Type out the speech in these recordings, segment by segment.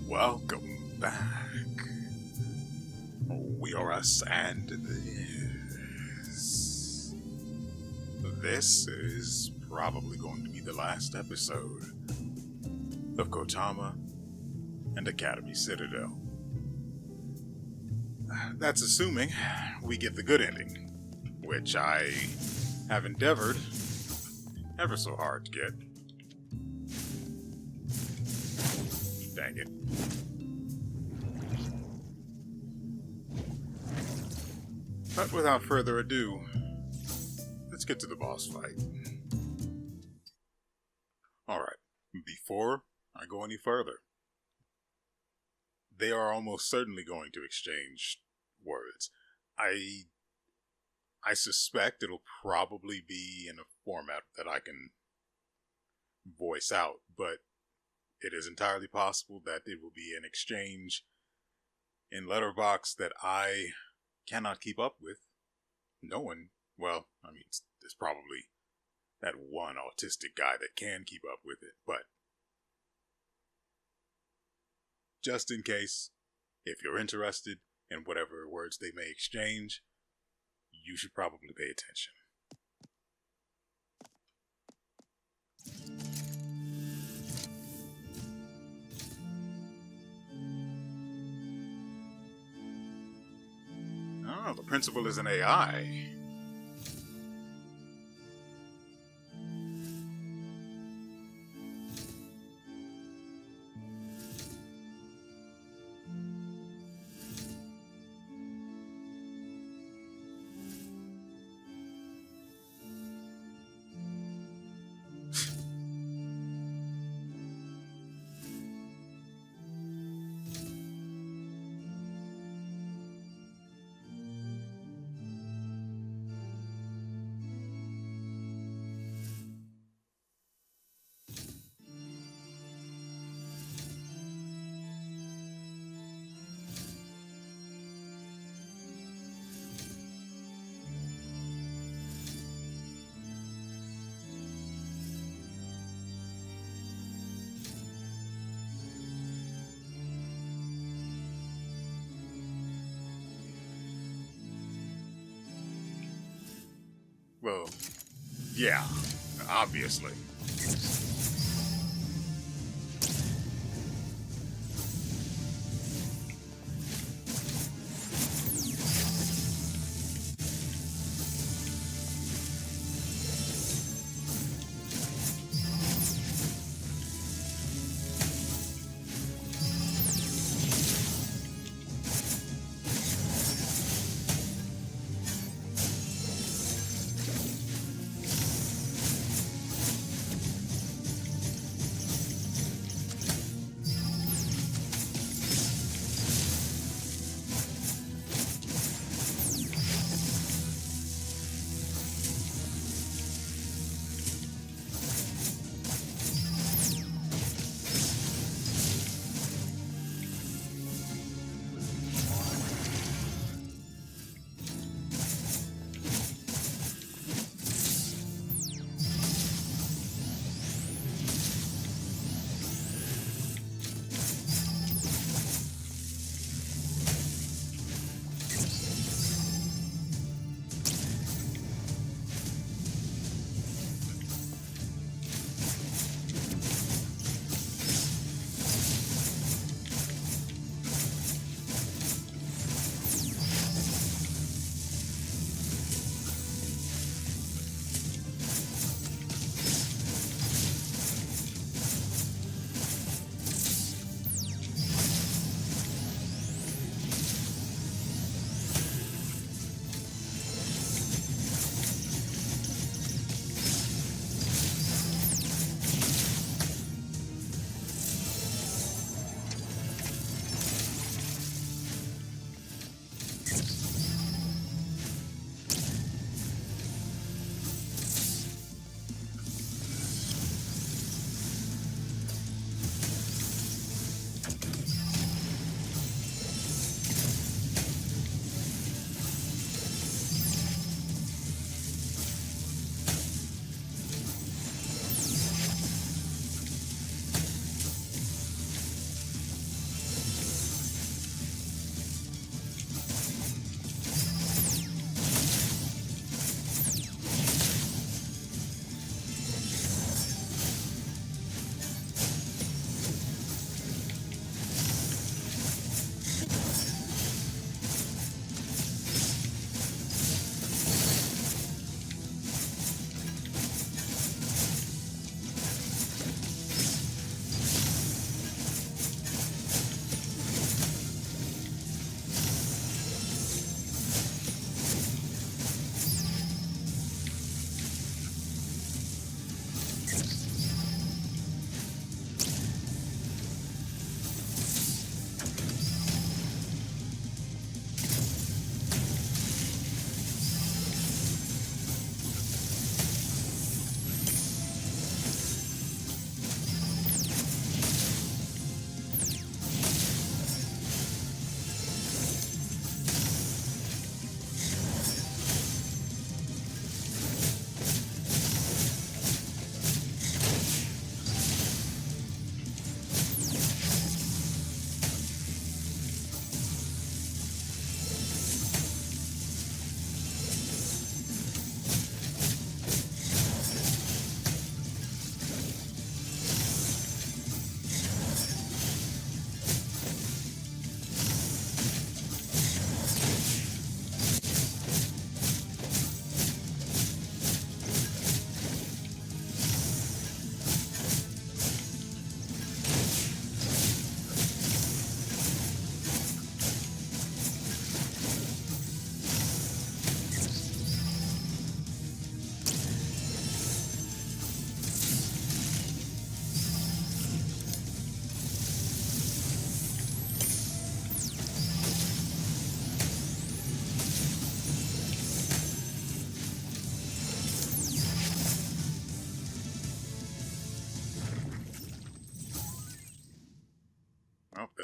Welcome back. WeArEuS and this is probably going to be the last episode of Kotama and Academy Citadel. That's assuming we get the good ending, which I have endeavored ever so hard to get. Dang it. But without further ado, let's get to the boss fight. Alright, before I go any further, they are almost certainly going to exchange words. I suspect it'll probably be in a format that I can voice out, but it is entirely possible that it will be an exchange in letterbox that I cannot keep up with. No one, well, I mean, there's probably that one autistic guy that can keep up with it, but just in case, if you're interested in whatever words they may exchange, you should probably pay attention. Oh, the principal is an AI. Well, yeah, obviously.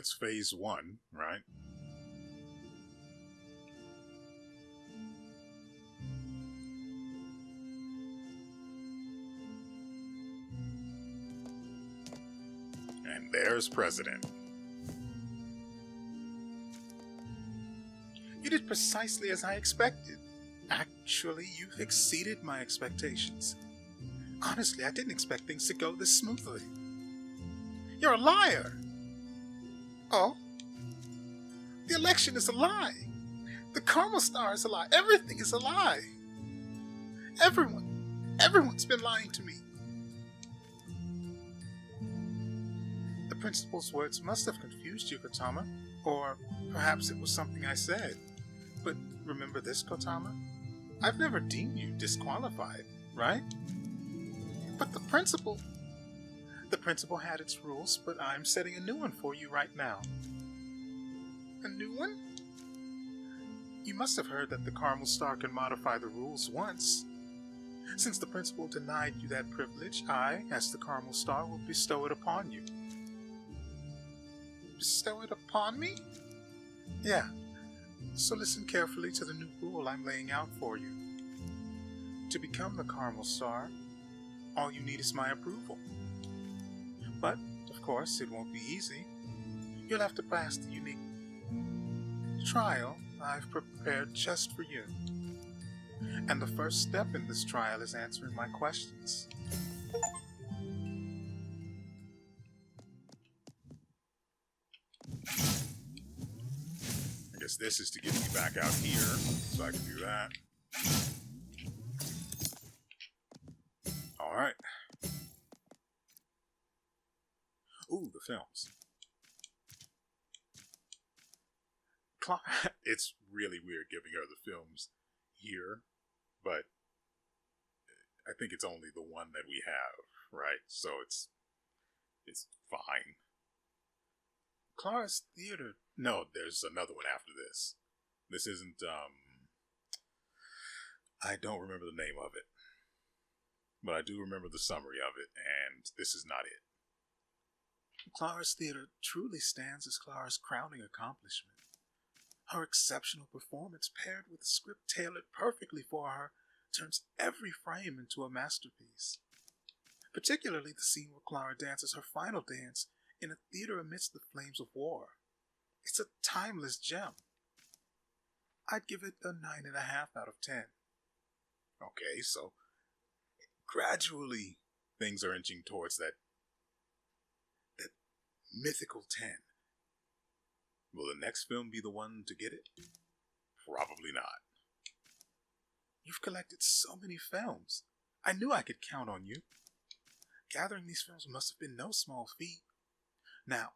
That's phase 1, right? And there's President. You did precisely as I expected. Actually, you've exceeded my expectations. Honestly, I didn't expect things to go this smoothly. You're a liar! Oh? The election is a lie! The Carmel Star is a lie! Everything is a lie! Everyone's been lying to me. The principal's words must have confused you, Kotama. Or perhaps it was something I said. But remember this, Kotama? I've never deemed you disqualified, right? But the principal had its rules, but I'm setting a new one for you right now. A new one? You must have heard that the Carmel Star can modify the rules once. Since the principal denied you that privilege, I, as the Carmel Star, will bestow it upon you. Bestow it upon me? Yeah. So listen carefully to the new rule I'm laying out for you. To become the Carmel Star, all you need is my approval. But, of course, it won't be easy. You'll have to pass the unique trial I've prepared just for you. And the first step in this trial is answering my questions. I guess this is to get me back out here, so I can do that. Alright. Ooh, the films. It's really weird giving her the films here, but I think it's only the one that we have, right? So it's fine. Clara's Theater. No, there's another one after this. This isn't, I don't remember the name of it. But I do remember the summary of it, and this is not it. Clara's Theater truly stands as Clara's crowning accomplishment. Her exceptional performance, paired with a script tailored perfectly for her, turns every frame into a masterpiece. Particularly the scene where Clara dances her final dance in a theater amidst the flames of war. It's a timeless gem. I'd give it a 9.5 out of 10. Okay, so gradually things are inching towards that mythical 10. Will the next film be the one to get it? Probably not. You've collected so many films. I knew I could count on you. Gathering these films must have been no small feat. Now,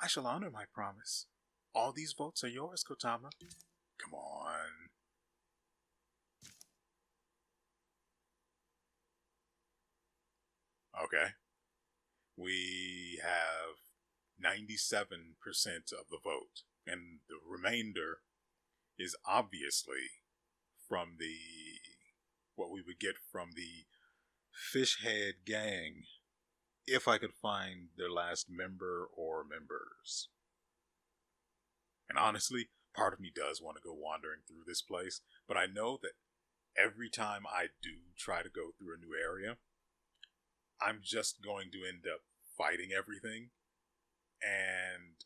I shall honor my promise. All these votes are yours, Kotama. Come on. Okay. We have 97% of the vote, and the remainder is obviously from what we would get from the Fishhead gang, if I could find their last member or members. And honestly, part of me does want to go wandering through this place, but I know that every time I do try to go through a new area, I'm just going to end up fighting everything, and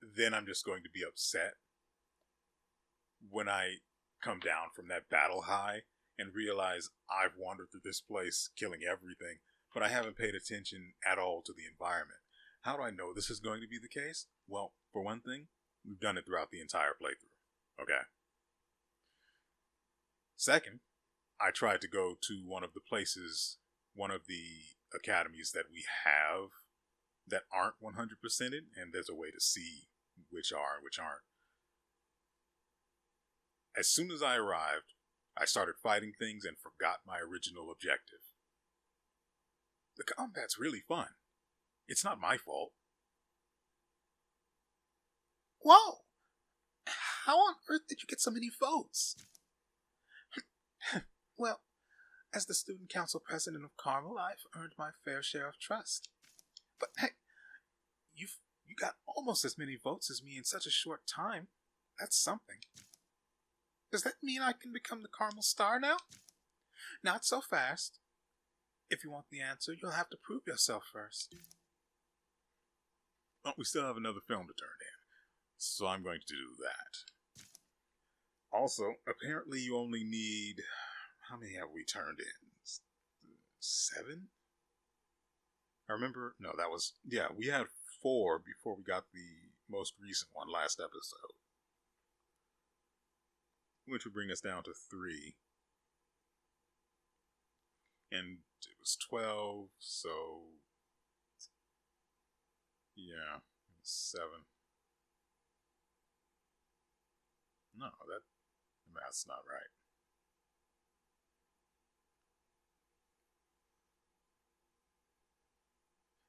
then I'm just going to be upset when I come down from that battle high and realize I've wandered through this place killing everything, but I haven't paid attention at all to the environment. How do I know this is going to be the case? Well, for one thing, we've done it throughout the entire playthrough. Okay. Second, I tried to go to one of the academies that we have that aren't 100%ed, and there's a way to see which are and which aren't. As soon as I arrived, I started fighting things and forgot my original objective. The combat's really fun. It's not my fault. Whoa! How on earth did you get so many votes? Well, as the student council president of Carmel, I've earned my fair share of trust. But hey, you've You got almost as many votes as me in such a short time. That's something. Does that mean I can become the Carmel Star now? Not so fast. If you want the answer, you'll have to prove yourself first. Well, we still have another film to turn in, so I'm going to do that. Also, apparently you only need... How many have we turned in? 7? I remember... No, that was... Yeah, we had 4 before we got the most recent one last episode. Which would bring us down to 3. And it was 12, so... Yeah, 7. No, the math's not right.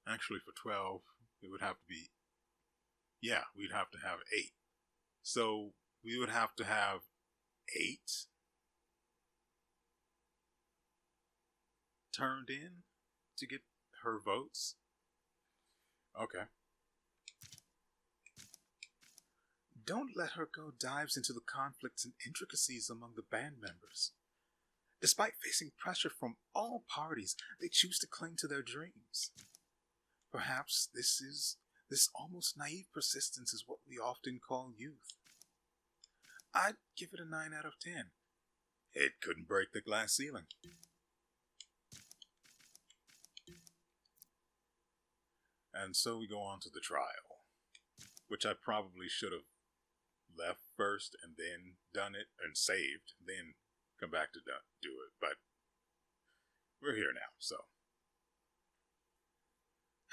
Actually, for 12, it would have to be... Yeah, we'd have to have 8. So, we would have to have 8 turned in to get her votes. Okay. Don't Let Her Go dives into the conflicts and intricacies among the band members. Despite facing pressure from all parties, they choose to cling to their dreams. Perhaps this almost naive persistence is what we often call youth. I'd give it a 9 out of 10. It couldn't break the glass ceiling. And so we go on to the trial, which I probably should have left first and then done it and saved, then come back to do it, but we're here now, so.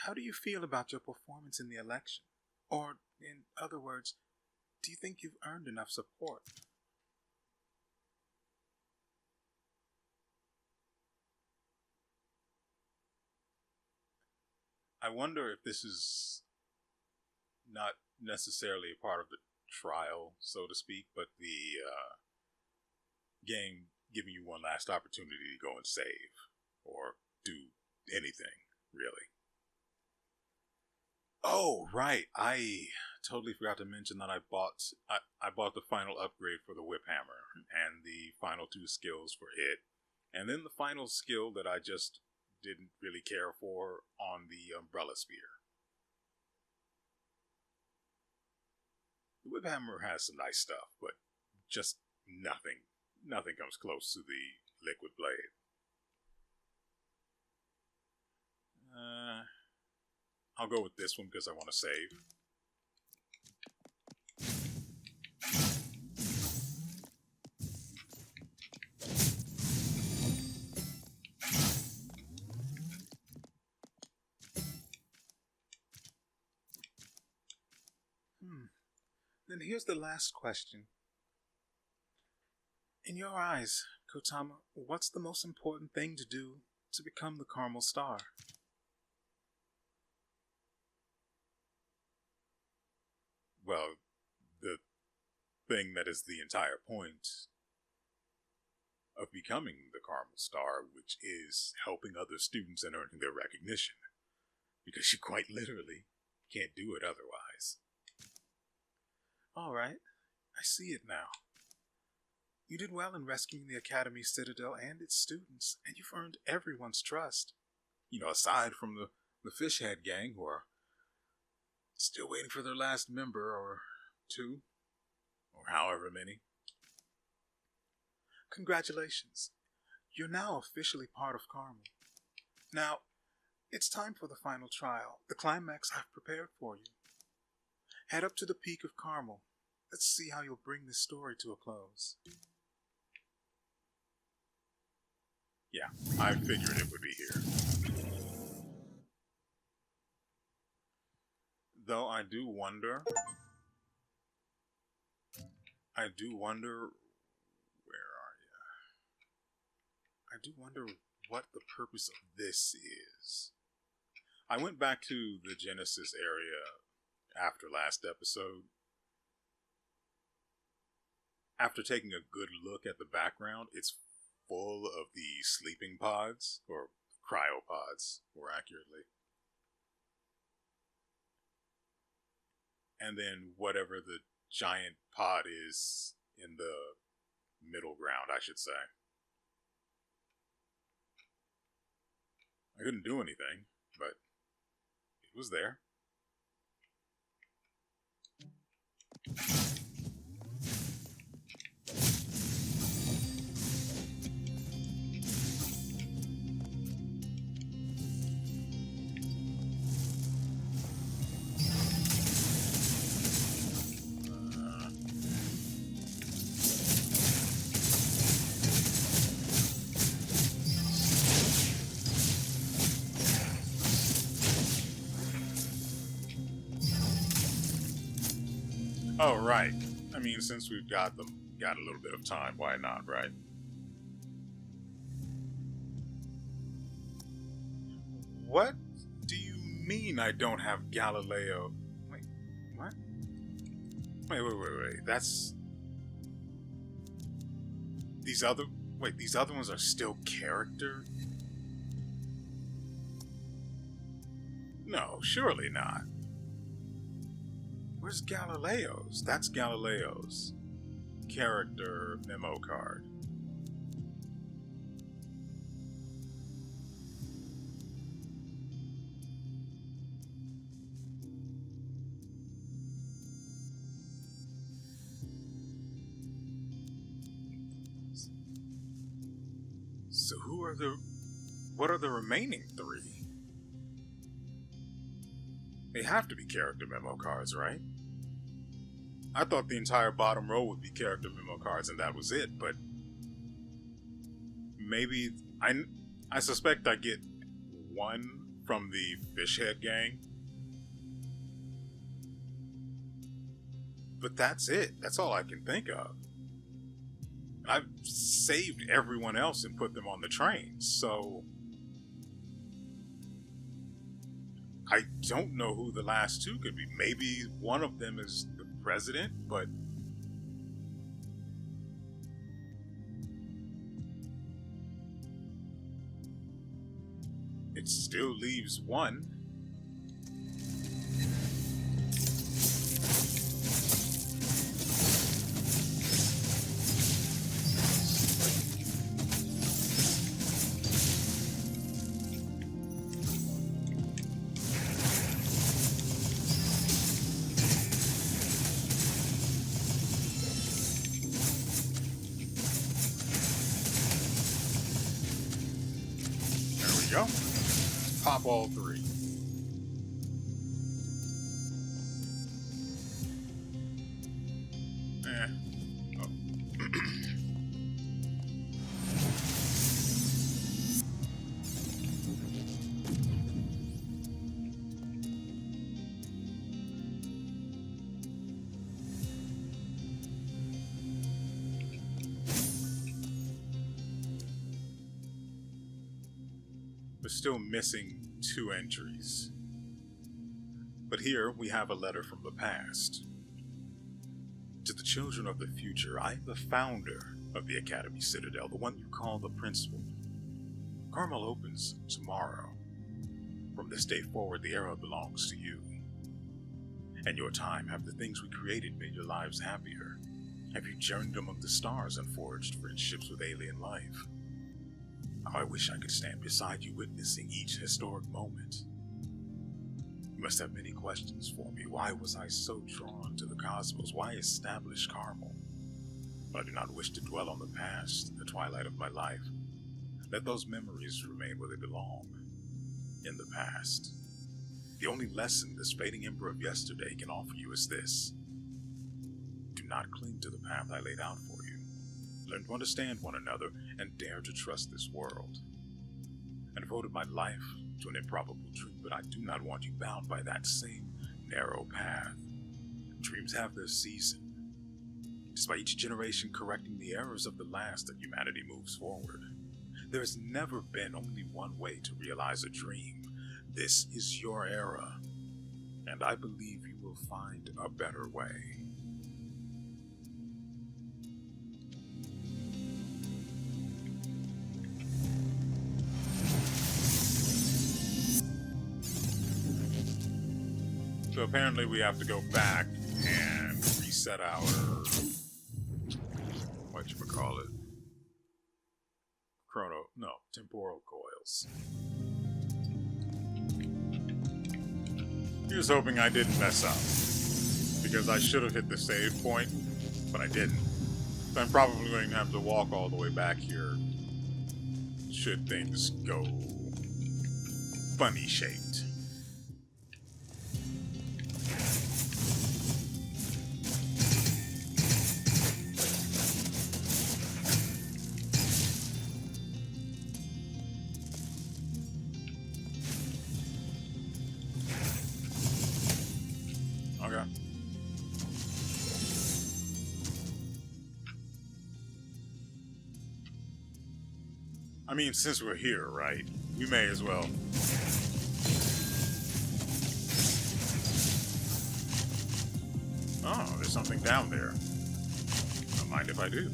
How do you feel about your performance in the election? Or, in other words, do you think you've earned enough support? I wonder if this is not necessarily a part of the trial, so to speak, but the game giving you one last opportunity to go and save or do anything, really. Oh, right. I totally forgot to mention that I bought the final upgrade for the whip hammer and the final 2 skills for it. And then the final skill that I just didn't really care for on the umbrella spear. The whip hammer has some nice stuff, but just nothing comes close to the liquid blade. I'll go with this one because I want to save. Then here's the last question. In your eyes, Kotama, what's the most important thing to do to become the Carmel Star? Well, the thing that is the entire point of becoming the Carmel Star, which is helping other students and earning their recognition. Because you quite literally can't do it otherwise. Alright, I see it now. You did well in rescuing the Academy Citadel and its students, and you've earned everyone's trust. You know, aside from the Fishhead gang, who are still waiting for their last member, or 2, or however many. Congratulations. You're now officially part of Carmel. Now, it's time for the final trial, the climax I've prepared for you. Head up to the peak of Carmel. Let's see how you'll bring this story to a close. Yeah, I figured it would be here. Though I do wonder... Where are you? I do wonder what the purpose of this is. I went back to the Genesis area after last episode. After taking a good look at the background, it's full of the sleeping pods, or cryopods, more accurately. and then whatever the giant pod is in the middle ground, I should say. I couldn't do anything, but it was there. Oh, right. I mean, since we've got a little bit of time, why not, right? What do you mean I don't have Galileo? Wait, what? Wait. These other ones are still character? No, surely not. Where's Galileo's? That's Galileo's character memo card. So what are the remaining three? They have to be character memo cards, right? I thought the entire bottom row would be character memo cards and that was it, but maybe I suspect I get one from the Fishhead gang. But that's it. That's all I can think of. I've saved everyone else and put them on the train, so I don't know who the last two could be. Maybe one of them is the president, but it still leaves one. Go. Pop all three. Oh. We're still missing 2 entries. But here we have a letter from the past. To the children of the future, I am the founder of the Academy Citadel, the one you call the principal. Carmel opens tomorrow. From this day forward, the era belongs to you. And your time, have the things we created made your lives happier? Have you journeyed among the stars and forged friendships with alien life? How I wish I could stand beside you witnessing each historic moment. You must have many questions for me. Why was I so drawn to the cosmos? Why establish Carmel? But I do not wish to dwell on the past, the twilight of my life. Let those memories remain where they belong, in the past. The only lesson this fading ember of yesterday can offer you is this. Do not cling to the path I laid out for you. Learn to understand one another, and dare to trust this world. I devoted my life to an improbable dream, but I do not want you bound by that same narrow path. Dreams have their season. It is by each generation correcting the errors of the last that humanity moves forward. There has never been only one way to realize a dream. This is your era, and I believe you will find a better way. So apparently we have to go back and reset our... whatchamacallit? Temporal coils. Here's hoping I didn't mess up. Because I should have hit the save point, but I didn't. So I'm probably going to have to walk all the way back here should things go funny shaped. Okay. I mean, since we're here, right? We may as well. Oh, there's something down there. Don't mind if I do.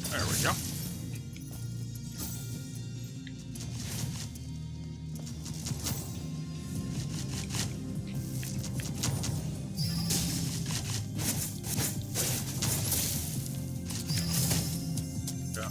There we go. Yeah.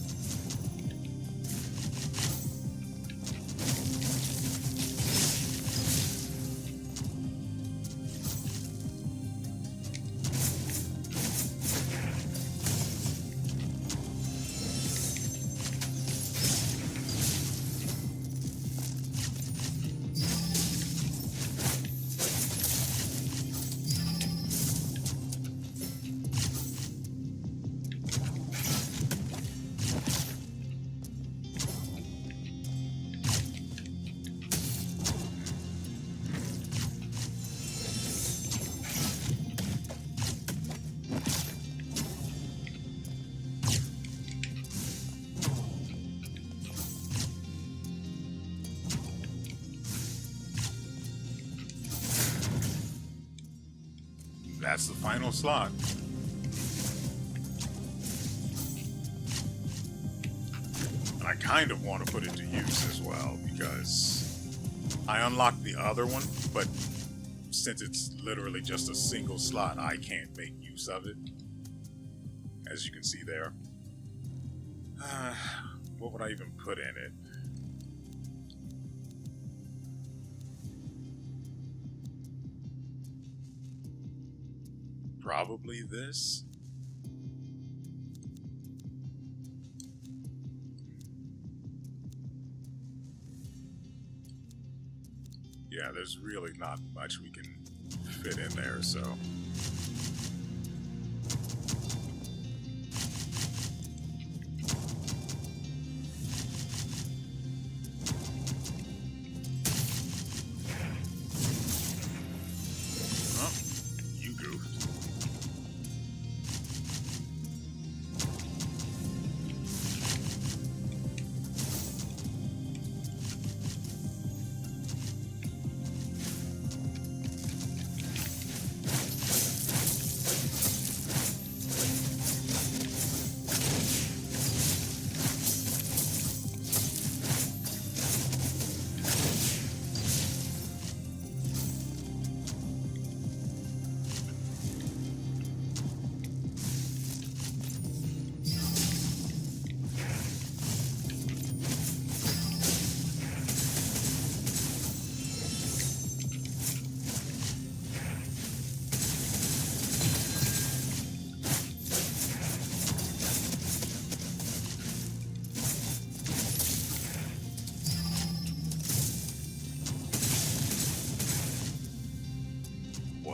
That's the final slot. And I kind of want to put it to use as well, because I unlocked the other one, but since it's literally just a single slot, I can't make use of it. As you can see there. What would I even put in it? Probably this. Yeah, there's really not much we can fit in there, so. Oh, you goofed.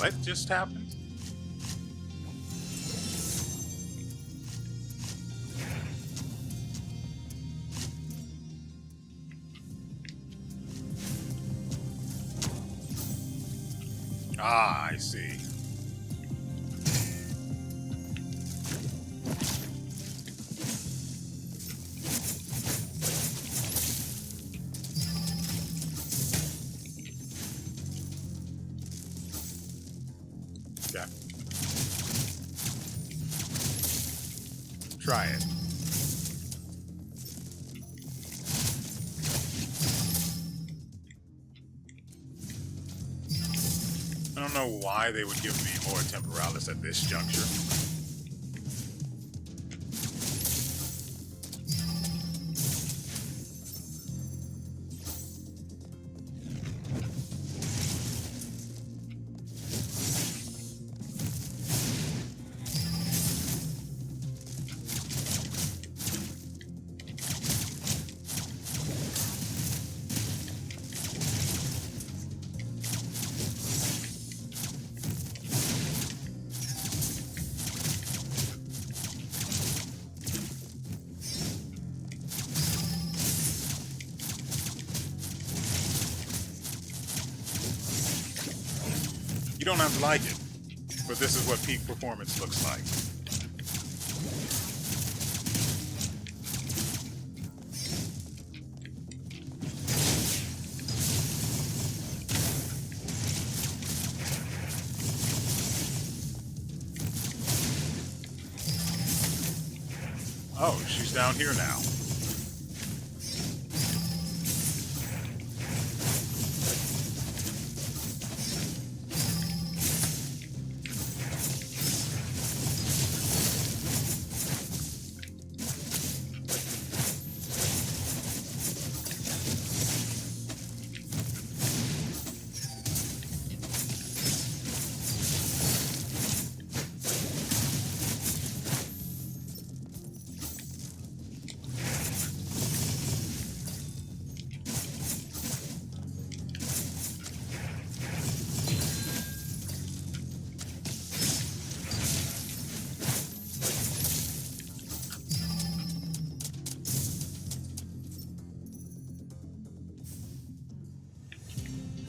What just happened? Ah, I see. Yeah. Try it. I don't know why they would give me more temporalis at this juncture. You don't have to like it, but this is what peak performance looks like. Oh, she's down here now.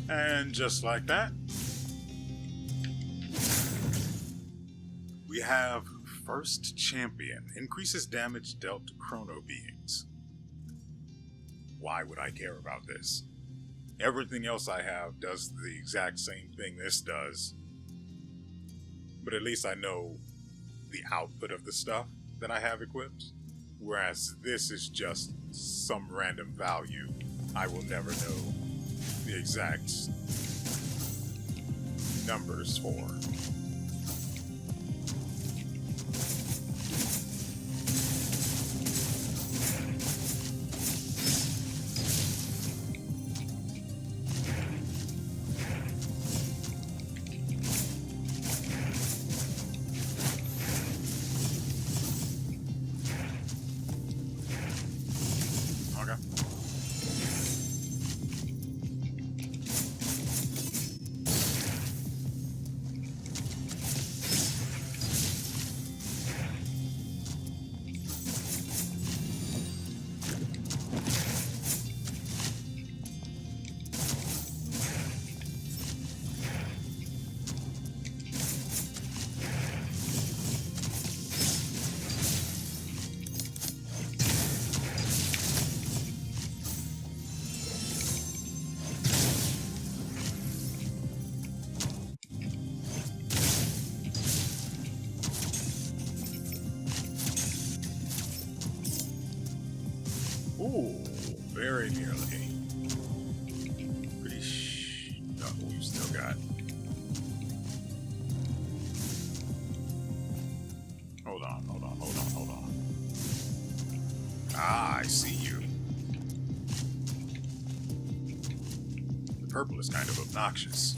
And just like that, we have First Champion. Increases damage dealt to chrono beings. Why would I care about this? Everything else I have does the exact same thing this does. But at least I know the output of the stuff that I have equipped. Whereas this is just some random value I will never know the exact numbers for. Ooh, very nearly. No, we've still got. Hold on. Ah, I see you. The purple is kind of obnoxious.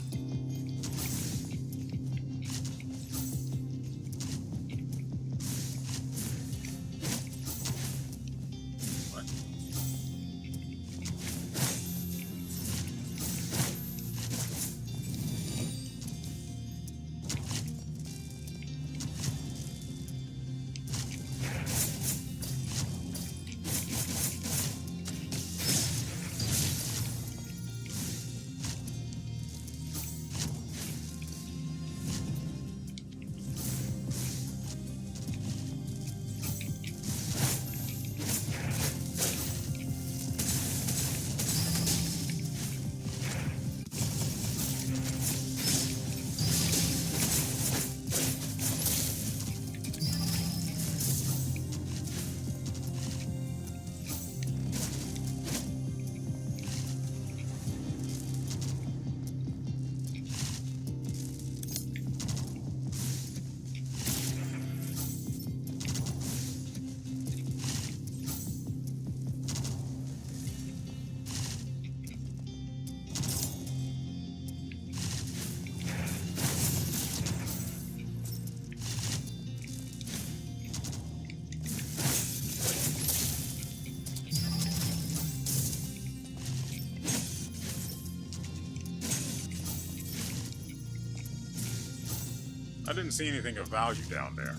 I didn't see anything of value down there.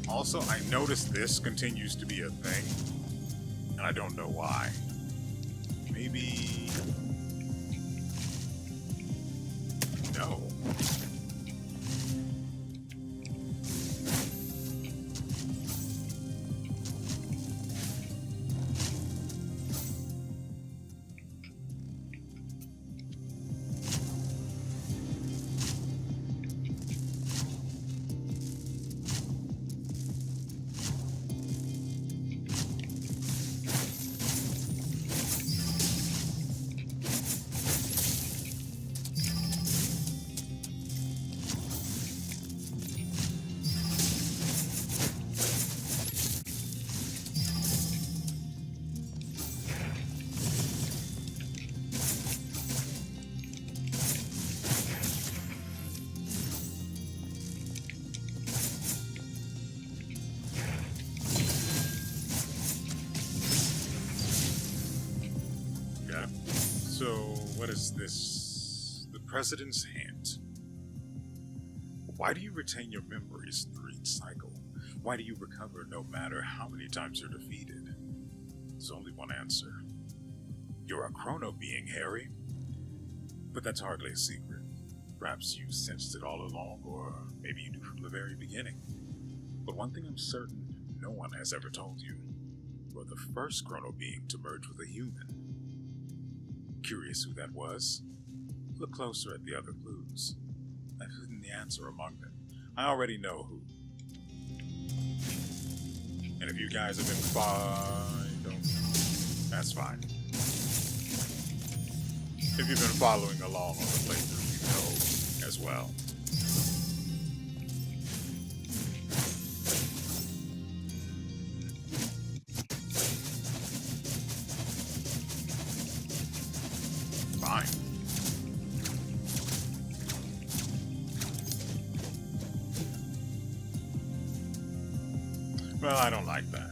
Also, I noticed this continues to be a thing, and I don't know why. Maybe... No. So, what is this? The President's Hint. Why do you retain your memories through each cycle? Why do you recover no matter how many times you're defeated? There's only one answer. You're a chrono being, Harry. But that's hardly a secret. Perhaps you sensed it all along, or maybe you knew from the very beginning. But one thing I'm certain no one has ever told you. You're the first chrono being to merge with a human. Curious who that was? Look closer at the other clues. I've hidden the answer among them. I already know who. And if you guys have been that's fine. If you've been following along on the playthrough, you know as well. Fine. Well, I don't like that.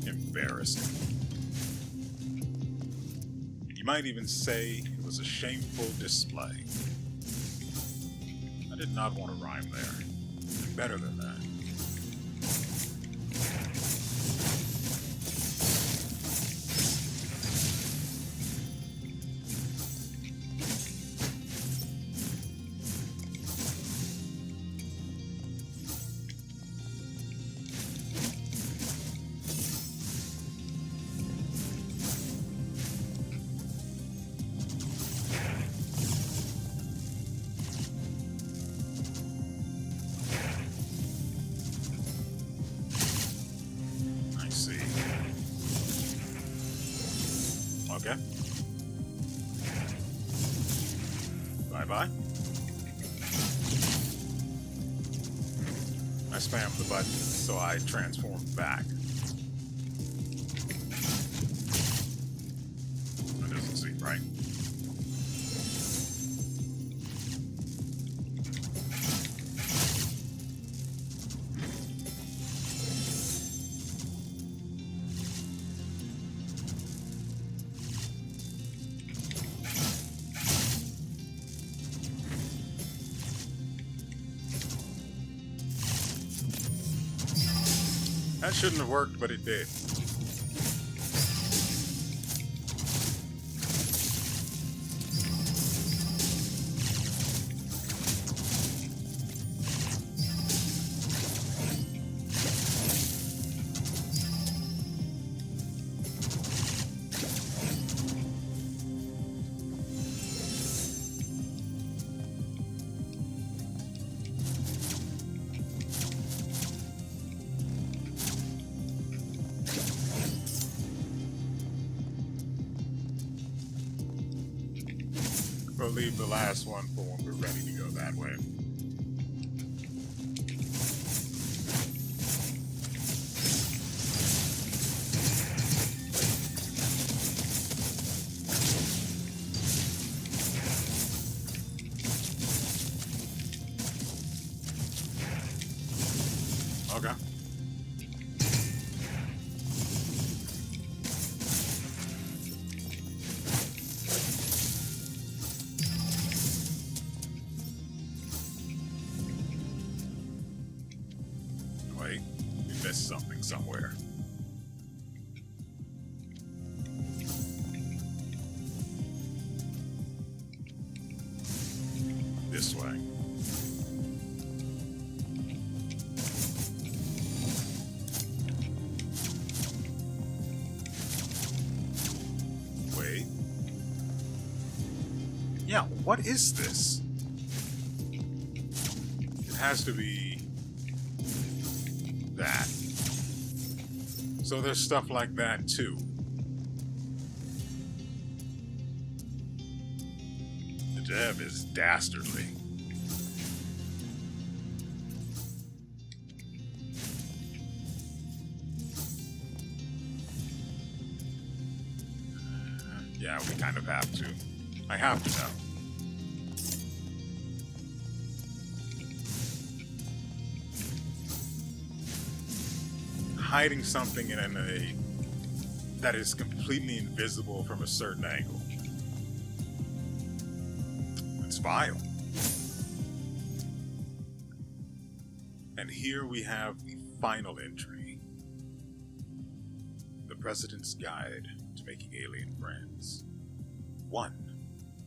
Embarrassing. You might even say it was a shameful display. I did not want to rhyme there. Better than that. Okay. Bye-bye. I spammed the button, so I transformed back. That doesn't seem right. That shouldn't have worked, but it did. We'll leave the last one for when we're ready to go that way. Okay. Wait, we missed something somewhere. This way. Wait. Yeah, what is this? It has to be that. So there's stuff like that too. The dev is dastardly. Yeah, we kind of have to. I have to know. Hiding something in a that is completely invisible from a certain angle. It's vile. And here we have the final entry. The President's Guide to Making Alien Friends. 1.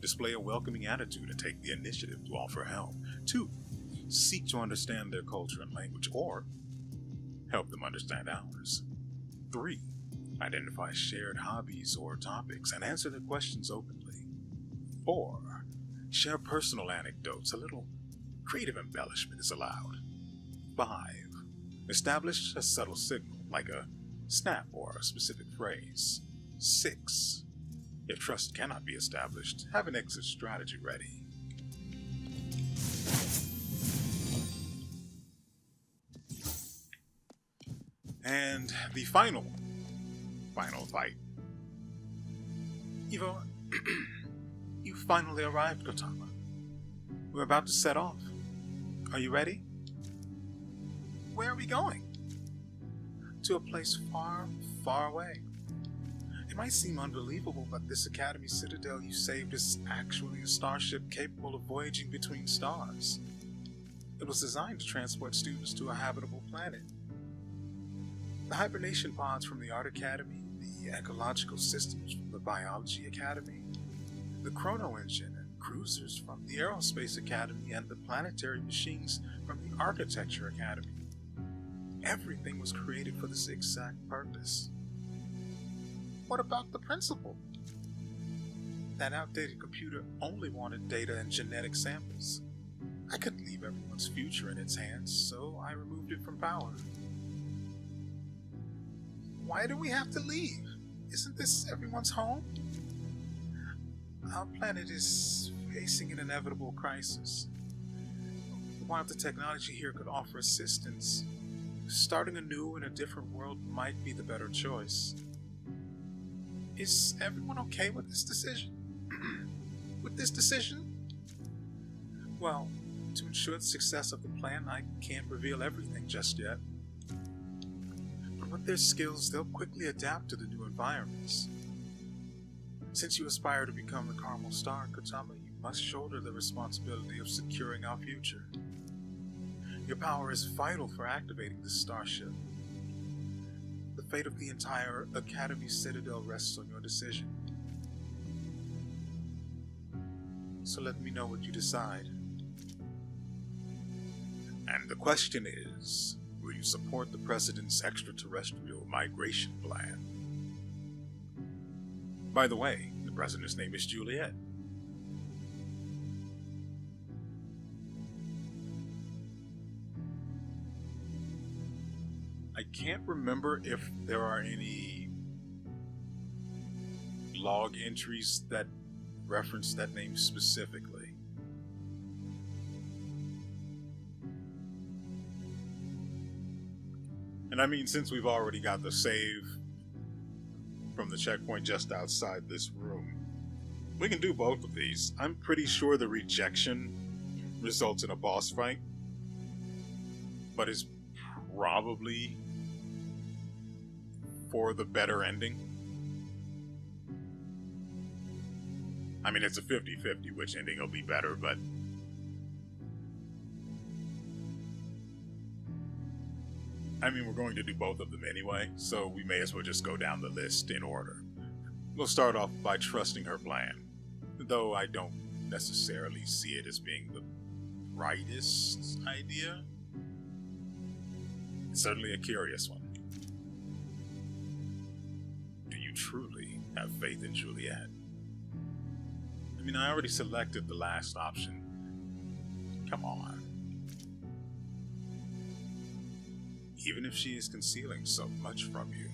Display a welcoming attitude and take the initiative to offer help. 2. Seek to understand their culture and language, or help them understand ours. 3. Identify shared hobbies or topics and answer their questions openly. 4. Share personal anecdotes. A little creative embellishment is allowed. 5. Establish a subtle signal, like a snap or a specific phrase. 6. If trust cannot be established, have an exit strategy ready. And the final fight. You finally arrived, Kotama. We're about to set off. Are you ready? Where are we going? To a place far, far away. It might seem unbelievable, but this Academy Citadel you saved is actually a starship capable of voyaging between stars. It was designed to transport students to a habitable planet. The hibernation pods from the Art Academy, the ecological systems from the Biology Academy, the chrono engine and cruisers from the Aerospace Academy, and the planetary machines from the Architecture Academy. Everything was created for this exact purpose. What about the principal? That outdated computer only wanted data and genetic samples. I couldn't leave everyone's future in its hands, so I removed it from power. Why do we have to leave? Isn't this everyone's home? Our planet is facing an inevitable crisis. While the technology here could offer assistance, starting anew in a different world might be the better choice. Is everyone okay with this decision? Well, to ensure the success of the plan, I can't reveal everything just yet. But with their skills, they'll quickly adapt to the new environments. Since you aspire to become the Carmel Star, Kotama, you must shoulder the responsibility of securing our future. Your power is vital for activating this starship. The fate of the entire Academy Citadel rests on your decision. So let me know what you decide. And the question is, will you support the President's extraterrestrial migration plan? By the way, the President's name is Juliet. I can't remember if there are any log entries that reference that name specifically. And I mean, since we've already got the save from the checkpoint just outside this room, we can do both of these. I'm pretty sure the rejection results in a boss fight, but it's probably for the better ending. I mean, it's a 50-50 which ending will be better, but I mean, we're going to do both of them anyway, so we may as well just go down the list in order. We'll start off by trusting her plan, though I don't necessarily see it as being the brightest idea. It's certainly a curious one. Do you truly have faith in Juliet? I mean, I already selected the last option. Come on. Even if she is concealing so much from you.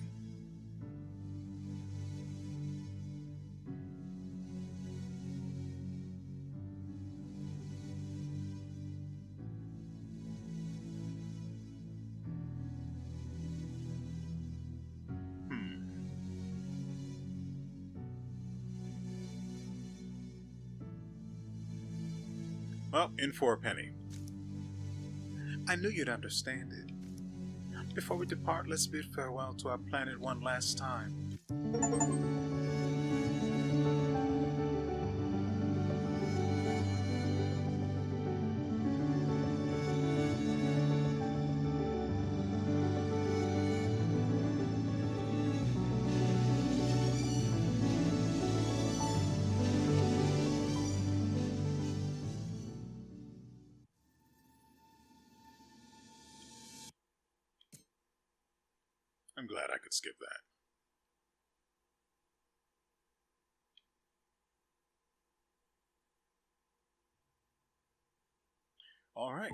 Well, in for a penny. I knew you'd understand it. Before we depart, let's bid farewell to our planet one last time. I'm glad I could skip that. Alright.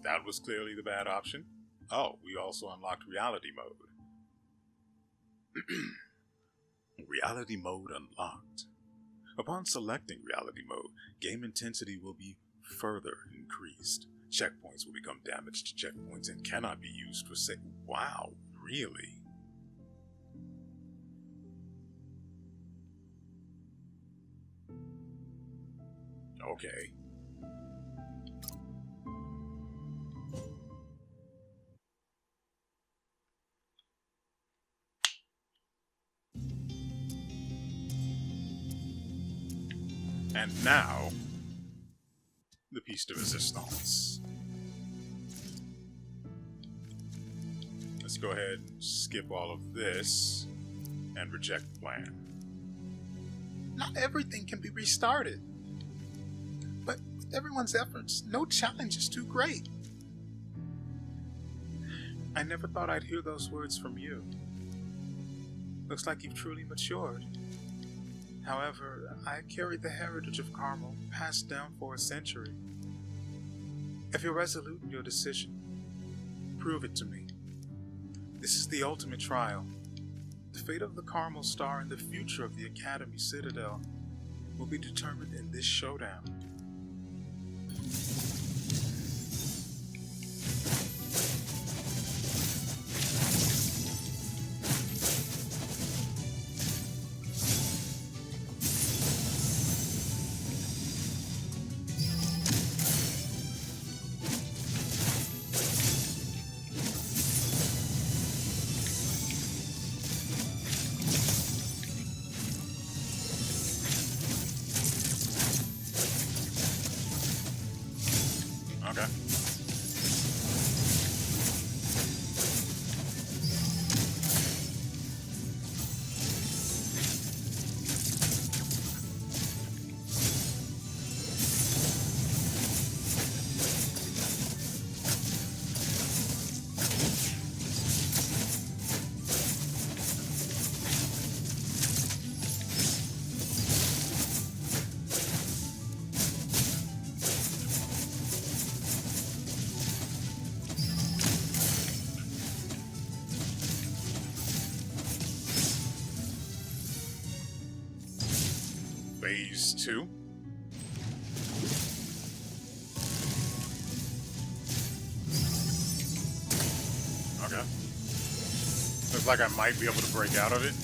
That was clearly the bad option. Oh, we also unlocked reality mode. Reality mode unlocked. Upon selecting reality mode, game intensity will be further increased. Checkpoints will become damaged checkpoints and cannot be used for Wow, really? Okay. And now, the piece de resistance. Let's go ahead and skip all of this and reject the plan. Not everything can be restarted. But with everyone's efforts, no challenge is too great. I never thought I'd hear those words from you. Looks like you've truly matured. However, I carry the heritage of Carmel, passed down for a century. If you're resolute in your decision, prove it to me. This is the ultimate trial. The fate of the Carmel Star and the future of the Academy Citadel will be determined in this showdown. Okay. Phase 2. Okay. Looks like I might be able to break out of it.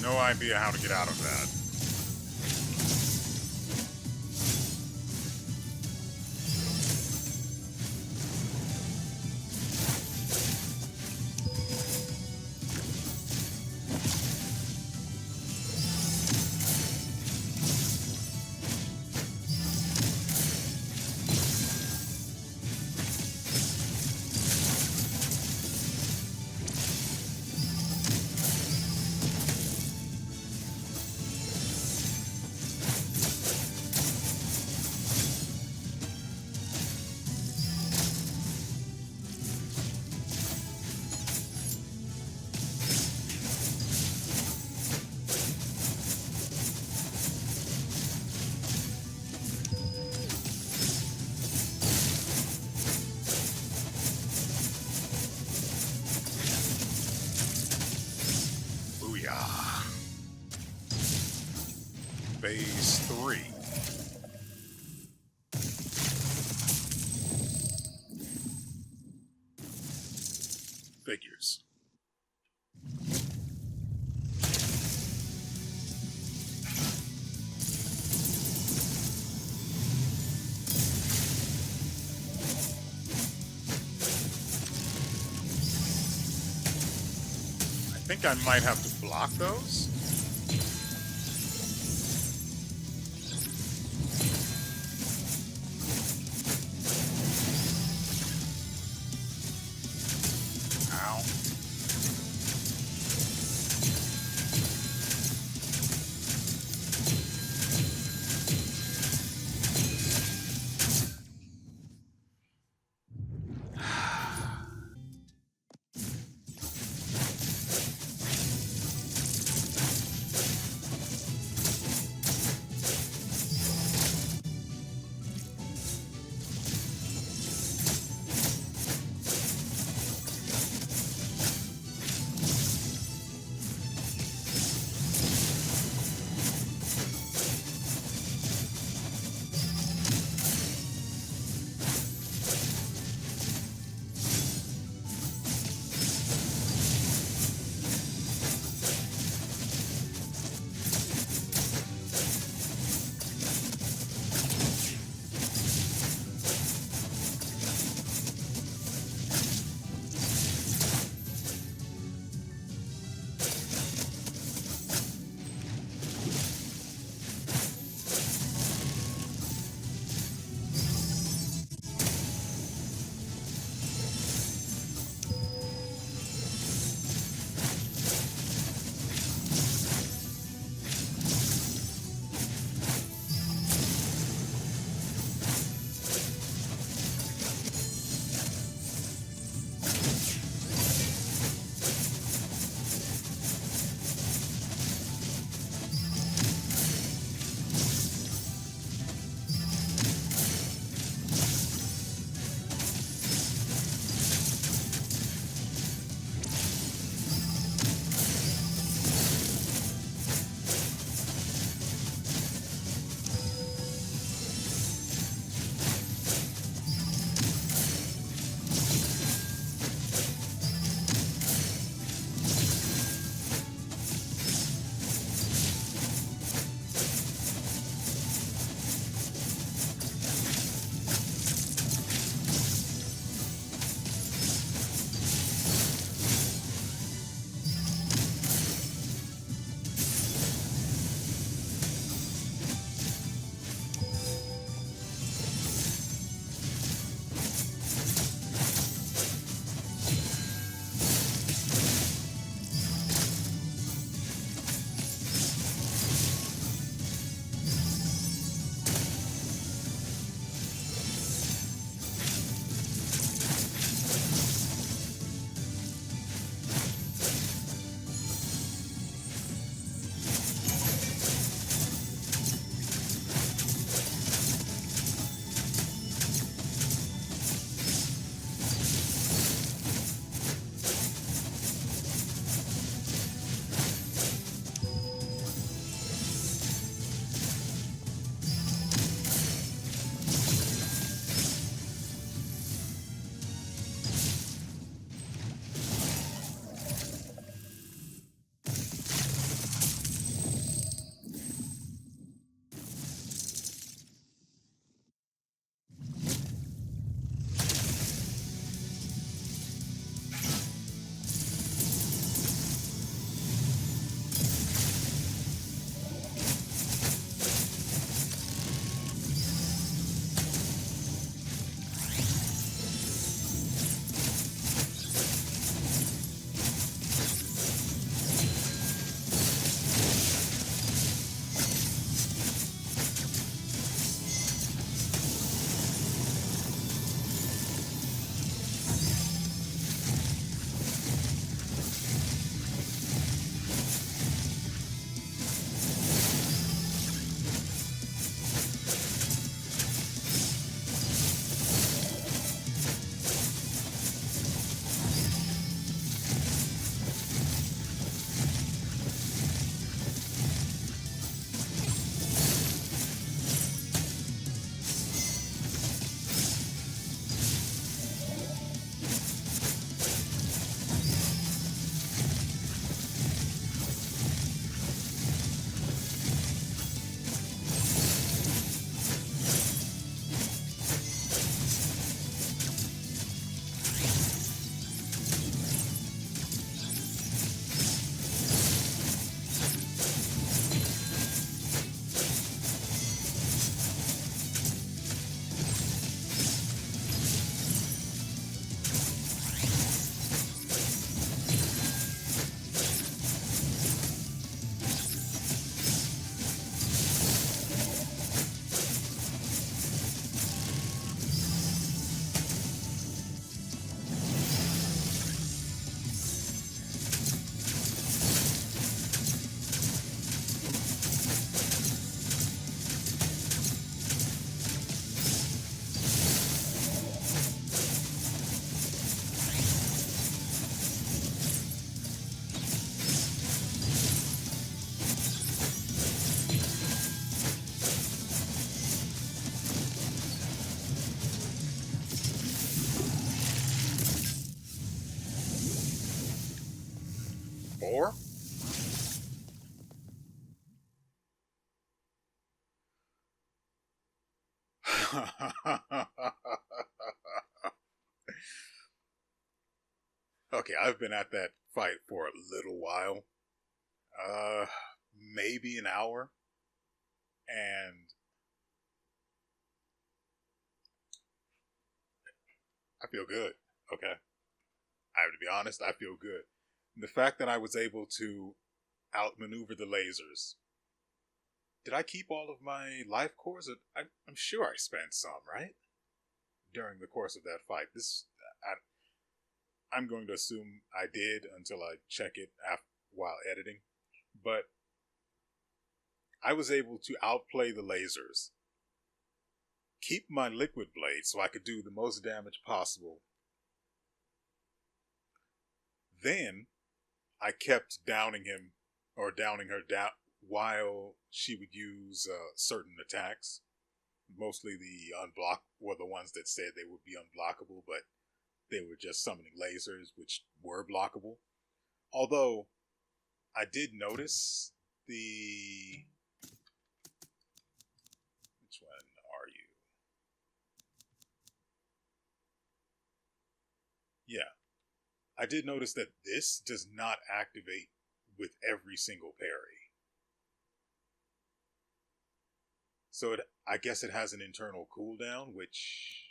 no idea how to get out of that. Phase 3. Figures. I think I might have to block those. Okay, I've been at that fight for a little while. Uh, Maybe an hour. And I feel good. Okay. I have to be honest, I feel good. The fact that I was able to outmaneuver the lasers. Did I keep all of my life cores? I'm sure I spent some, right? During the course of that fight. I'm going to assume I did until I check it while editing. But I was able to outplay the lasers, keep my liquid blade so I could do the most damage possible. Then I kept downing him or downing her down while she would use certain attacks. Mostly the unblock were the ones that said they would be unblockable, but they were just summoning lasers, which were blockable. Although I did notice the... Which one are you? Yeah. I did notice that this does not activate with every single parry. So I guess it has an internal cooldown, which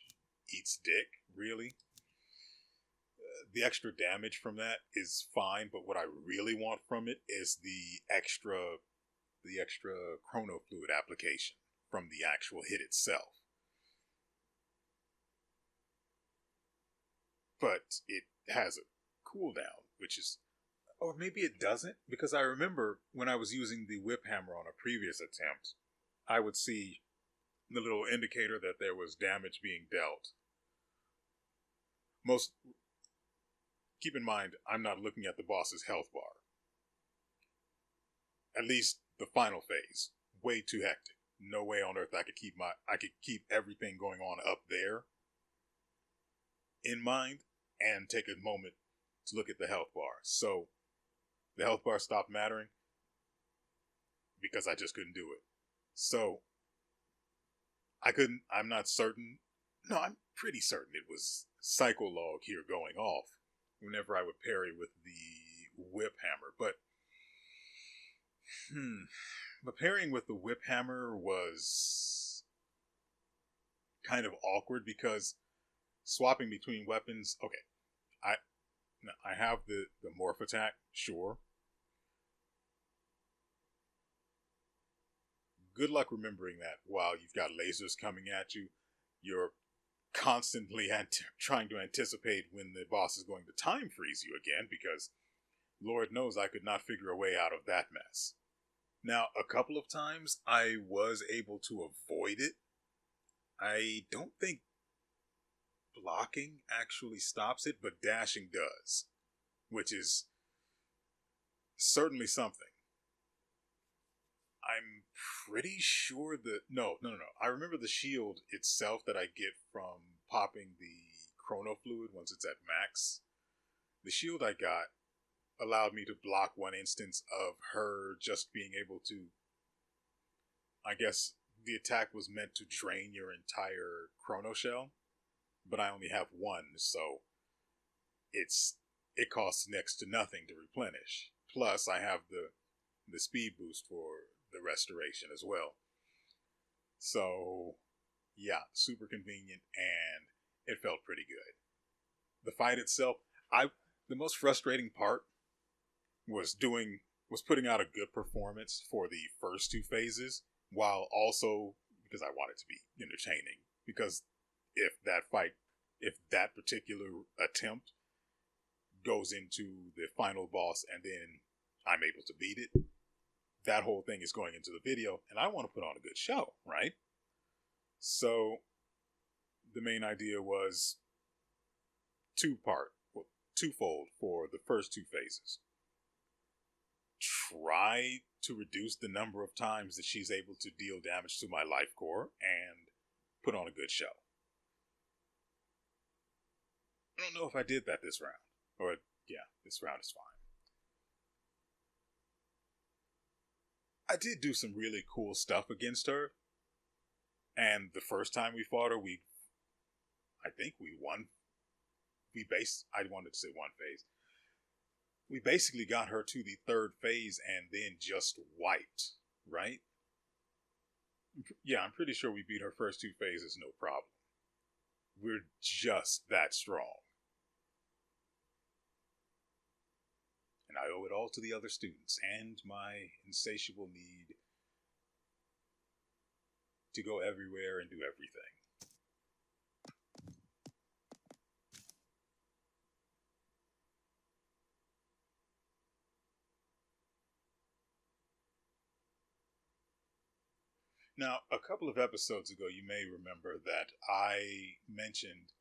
eats dick, really. The extra damage from that is fine, but what I really want from it is the extra chrono fluid application from the actual hit itself. But it has a cooldown, which is... Or maybe it doesn't, because I remember when I was using the whip hammer on a previous attempt, I would see the little indicator that there was damage being dealt. Keep in mind, I'm not looking at the boss's health bar. At least the final phase. Way too hectic. No way on earth I could keep everything going on up there in mind and take a moment to look at the health bar. So the health bar stopped mattering because I just couldn't do it. So I'm not certain. No, I'm pretty certain it was cycle log here going off whenever I would parry with the whip hammer. But parrying with the whip hammer was kind of awkward because swapping between weapons, okay, I have the morph attack, sure. Good luck remembering that while you've got lasers coming at you. You're constantly trying to anticipate when the boss is going to time freeze you again, because Lord knows I could not figure a way out of that mess. Now, a couple of times I was able to avoid it. I don't think blocking actually stops it, but dashing does, which is certainly something. I'm pretty sure No. I remember the shield itself that I get from popping the chrono fluid once it's at max. The shield I got allowed me to block one instance of her just being able to... I guess the attack was meant to drain your entire chrono shell, but I only have one, so it costs next to nothing to replenish. Plus, I have the speed boost for the restoration as well. So, yeah, super convenient, and it felt pretty good. The fight itself, the most frustrating part was putting out a good performance for the first two phases, while also, because I want it to be entertaining, because if that particular attempt goes into the final boss and then I'm able to beat it, that whole thing is going into the video, and I want to put on a good show, right? So the main idea was twofold for the first two phases. Try to reduce the number of times that she's able to deal damage to my life core and put on a good show. I don't know if I did that this round. Or, yeah, this round is fine. I did do some really cool stuff against her. And the first time we fought her, I think we won. I wanted to say one phase. We basically got her to the third phase and then just wiped, right? Yeah, I'm pretty sure we beat her first two phases, no problem. We're just that strong. And I owe it all to the other students and my insatiable need to go everywhere and do everything. Now, a couple of episodes ago, you may remember that I mentioned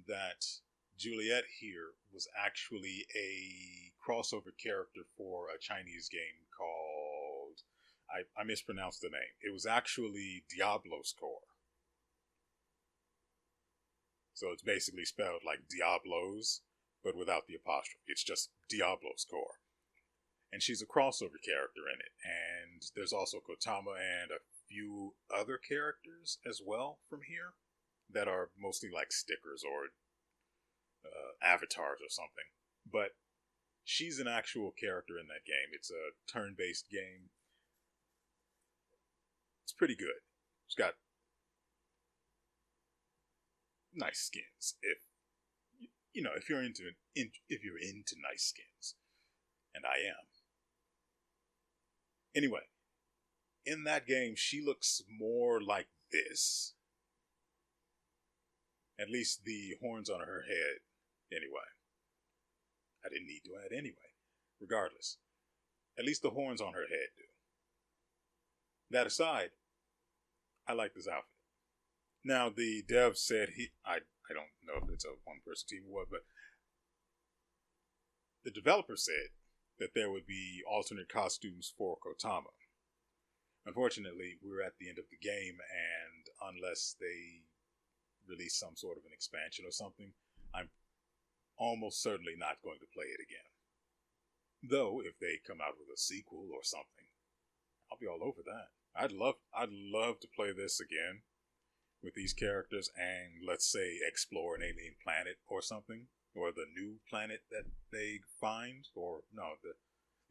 that Juliet here was actually a crossover character for a Chinese game called... I mispronounced the name. It was actually Diablo's Core. So it's basically spelled like Diablos, but without the apostrophe. It's just Diablo's Core. And she's a crossover character in it. And there's also Kotama and a few other characters as well from here that are mostly like stickers or avatars or something. But she's an actual character in that game. It's a turn-based game. It's pretty good. It's got nice skins. If you're into nice skins, and I am. Anyway, in that game, she looks more like this. At least the horns on her head. Anyway. I didn't need to add anyway. Regardless. At least the horns on her head do. That aside, I like this outfit. Now, the dev said I don't know if it's a one-person team or what, but the developer said that there would be alternate costumes for Kotama. Unfortunately, we're at the end of the game, and unless they release some sort of an expansion or something, I'm almost certainly not going to play it again. Though, if they come out with a sequel or something, I'll be all over that. I'd love to play this again with these characters and, let's say, explore an alien planet or something, or the new planet that they find, or no,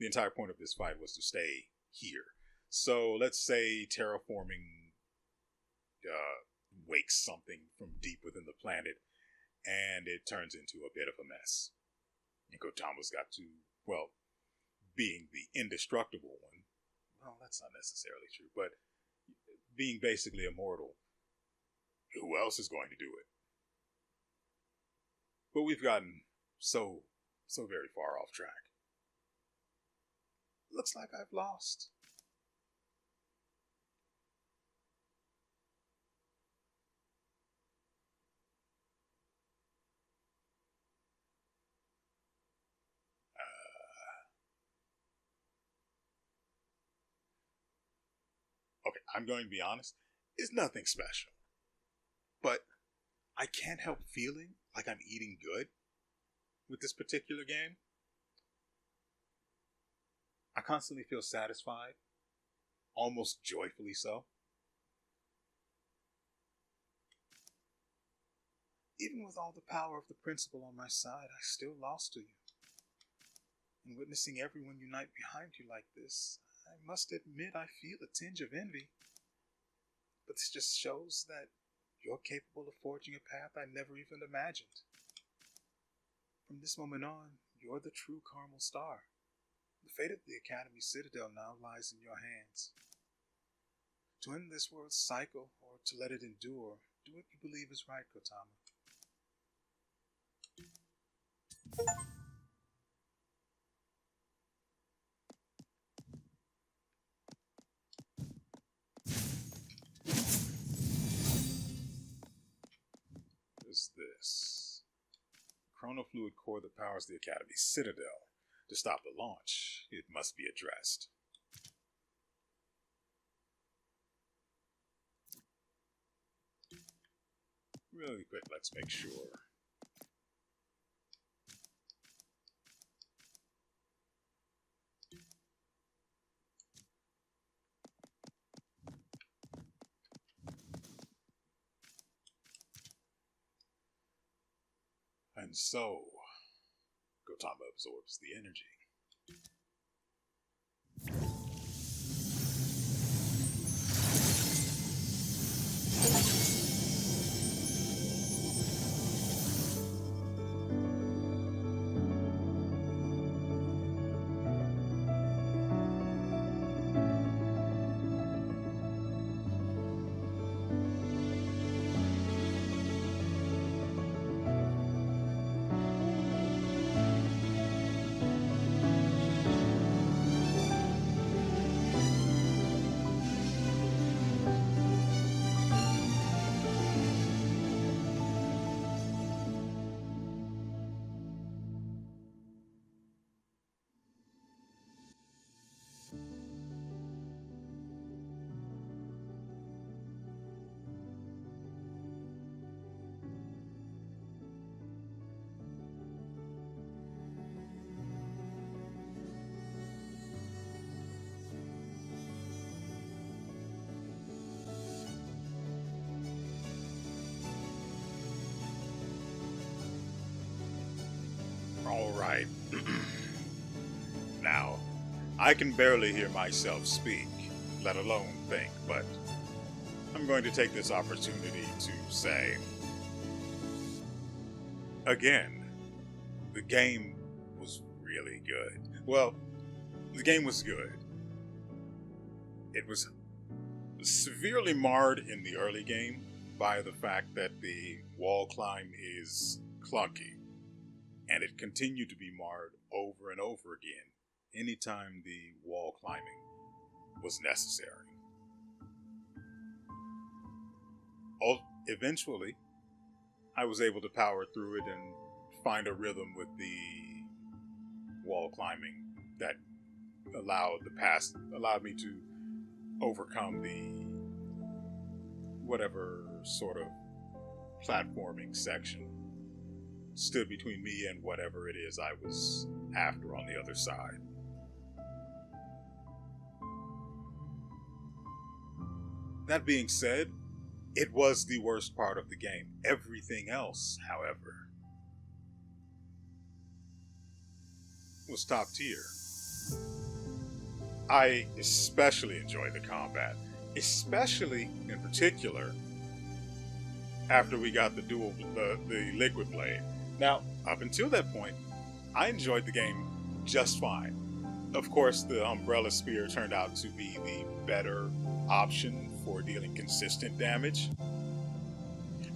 the entire point of this fight was to stay here. So let's say terraforming wakes something from deep within the planet, and it turns into a bit of a mess. And Kotama's got to, well, being the indestructible one, well, that's not necessarily true, but being basically immortal, who else is going to do it? But we've gotten so very far off track. Looks like I've lost. Okay, I'm going to be honest. It's nothing special. But I can't help feeling like I'm eating good with this particular game. I constantly feel satisfied, almost joyfully so. Even with all the power of the principal on my side, I still lost to you. And witnessing everyone unite behind you like this, I must admit I feel a tinge of envy. But this just shows that you're capable of forging a path I never even imagined. From this moment on, you're the true Carmel star. The fate of the Academy Citadel now lies in your hands. To end this world's cycle, or to let it endure, do what you believe is right, Kotama. What is this? Chronofluid core that powers the Academy Citadel. To stop the launch, it must be addressed. Really quick, let's make sure. And so, Kotama absorbs the energy. All right. Now, I can barely hear myself speak, let alone think, but I'm going to take this opportunity to say, again, the game was really good. Well, the game was good. It was severely marred in the early game by the fact that the wall climb is clunky. And it continued to be marred over and over again anytime the wall climbing was necessary. Eventually, I was able to power through it and find a rhythm with the wall climbing that allowed me to overcome the whatever sort of platforming section stood between me and whatever it is I was after on the other side. That being said, it was the worst part of the game. Everything else, however, was top tier. I especially enjoyed the combat, especially in particular after we got the liquid blade. Now, up until that point, I enjoyed the game just fine. Of course, the umbrella spear turned out to be the better option for dealing consistent damage.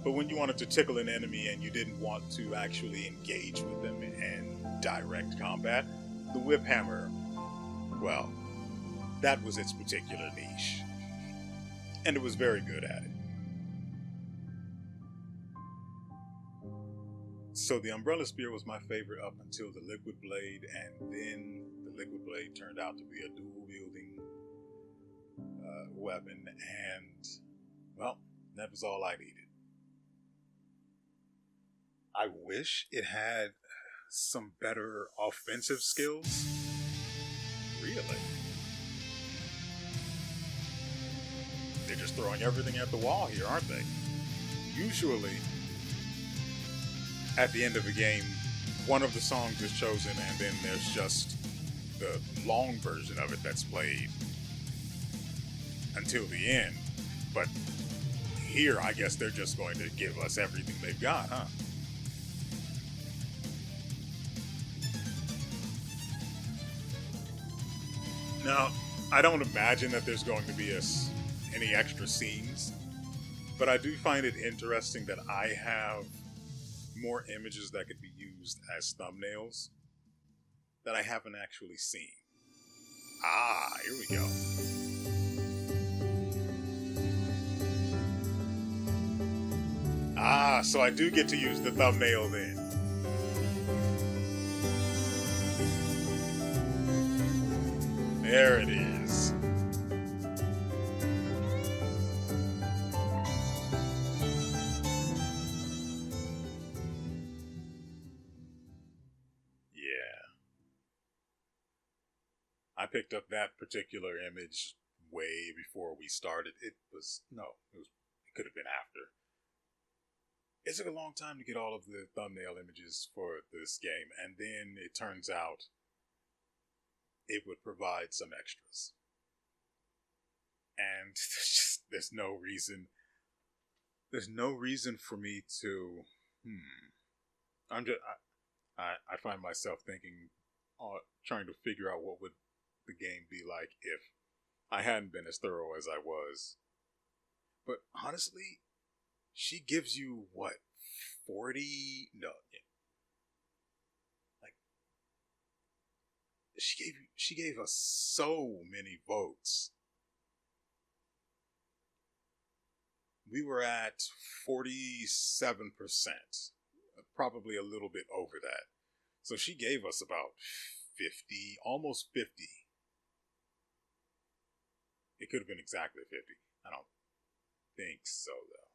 But when you wanted to tickle an enemy and you didn't want to actually engage with them in direct combat, the whip hammer, well, that was its particular niche. And it was very good at it. So the umbrella spear was my favorite up until the liquid blade, and then the liquid blade turned out to be a dual wielding weapon, and well, that was all I needed. I wish it had some better offensive skills. Really? They're just throwing everything at the wall here, aren't they? Usually, at the end of a game, one of the songs is chosen and then there's just the long version of it that's played until the end. But here, I guess they're just going to give us everything they've got, huh? Now, I don't imagine that there's going to be any extra scenes, but I do find it interesting that I have more images that could be used as thumbnails that I haven't actually seen. Ah, here we go. Ah, so I do get to use the thumbnail then. There it is. I picked up that particular image way before we started. It could have been after. it took a long time to get all of the thumbnail images for this game, and then it turns out it would provide some extras. And there's no reason for me to, I find myself thinking, trying to figure out what would the game be like if I hadn't been as thorough as I was. But honestly, she gives you what, 40? No, yeah. Like she gave us so many votes. We were at 47%, probably a little bit over that. So she gave us about 50, almost 50. It could have been exactly 50. I don't think so, though.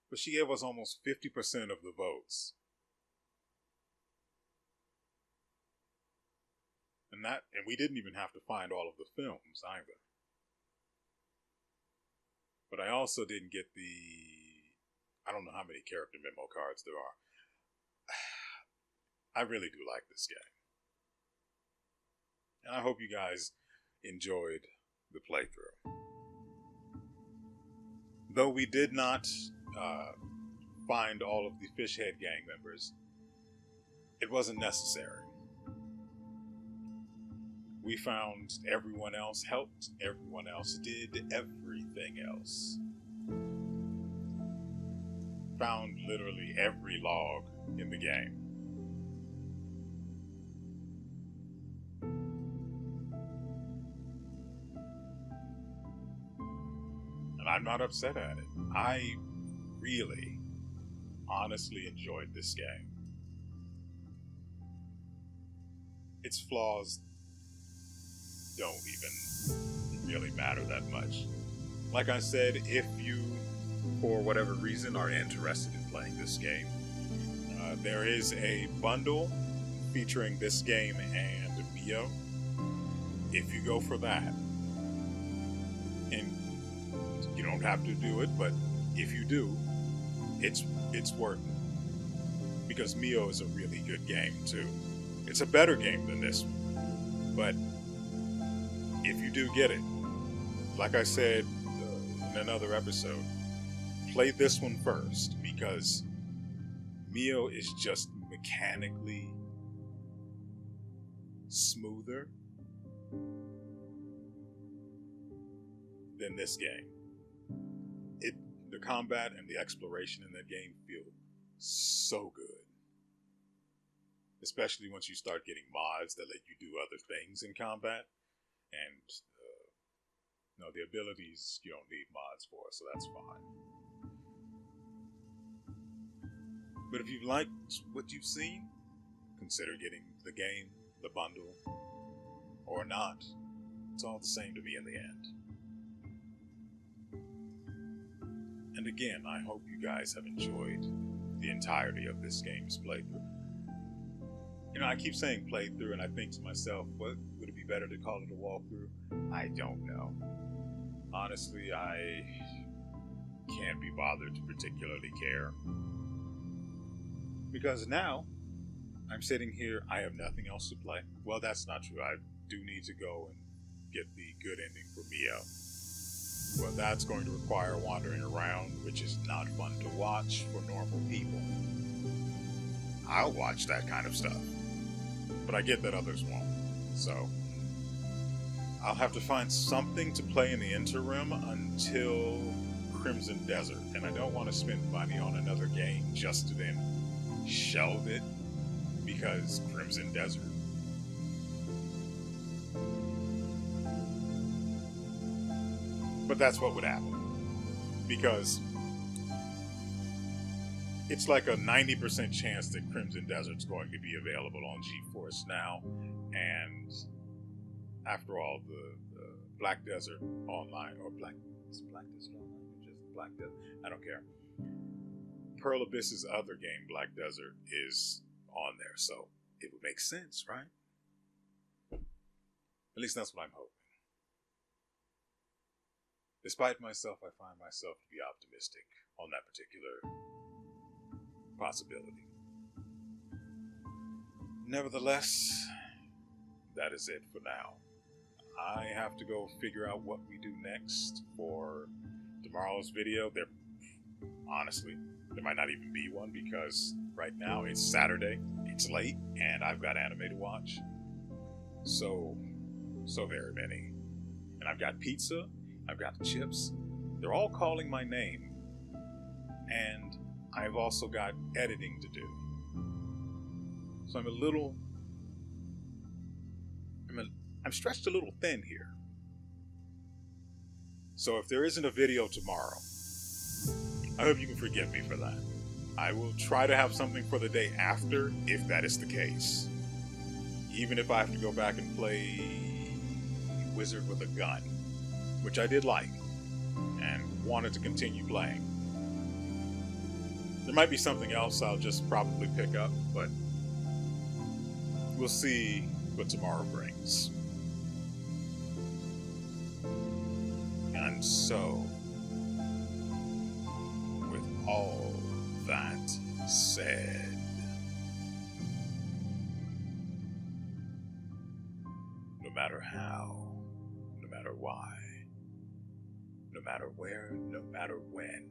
But she gave us almost 50% of the votes. And we didn't even have to find all of the films either. But I also didn't get I don't know how many character memo cards there are. I really do like this game. And I hope you guys enjoyed the playthrough. Though we did not find all of the Fishhead gang members, it wasn't necessary. We found everyone else, helped everyone else, did everything else. Found literally every log in the game. And I'm not upset at it. I really, honestly enjoyed this game. Its flaws don't even really matter that much. Like I said, if you, for whatever reason, are interested in playing this game, there is a bundle featuring this game and Mio. If you go for that, and you don't have to do it, but if you do, it's worth it. Because Mio is a really good game too. It's a better game than this one. But if you do get it, like I said in another episode, play this one first, because Mio is just mechanically smoother than this game. The combat and the exploration in that game feel so good. Especially once you start getting mods that let you do other things in combat. And the abilities you don't need mods for, so that's fine. But if you've liked what you've seen, consider getting the game, the bundle, or not. It's all the same to me in the end. And again, I hope you guys have enjoyed the entirety of this game's playthrough. I keep saying playthrough, and I think to myself, what would it be better to call it a walkthrough? I don't know. Honestly, I can't be bothered to particularly care. Because now, I'm sitting here, I have nothing else to play. Well, that's not true. I do need to go and get the good ending for Mio. Well, that's going to require wandering around, which is not fun to watch for normal people. I'll watch that kind of stuff. But I get that others won't. So, I'll have to find something to play in the interim until Crimson Desert. And I don't want to spend money on another game just to then shelve it because Crimson Desert. But that's what would happen. Because it's like a 90% chance that Crimson Desert's going to be available on GeForce Now. And after all, the Black Desert Online, or is it Black Desert Online or just Black Desert? I don't care. Pearl Abyss's other game, Black Desert, is on there, so it would make sense, right? At least that's what I'm hoping. Despite myself, I find myself to be optimistic on that particular possibility. Nevertheless, that is it for now. I have to go figure out what we do next for tomorrow's video. Honestly, there might not even be one because right now it's Saturday, it's late, and I've got anime to watch. So very many. And I've got pizza, I've got chips. They're all calling my name. And I've also got editing to do. So I'm stretched a little thin here. So if there isn't a video tomorrow, I hope you can forgive me for that. I will try to have something for the day after, if that is the case. Even if I have to go back and play Wizard with a Gun, which I did like, and wanted to continue playing. There might be something else I'll just probably pick up, but we'll see what tomorrow brings. And so, with all that said, no matter how, no matter why, no matter where, no matter when,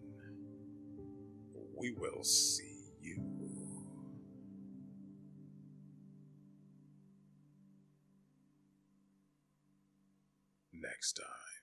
we will see you next time.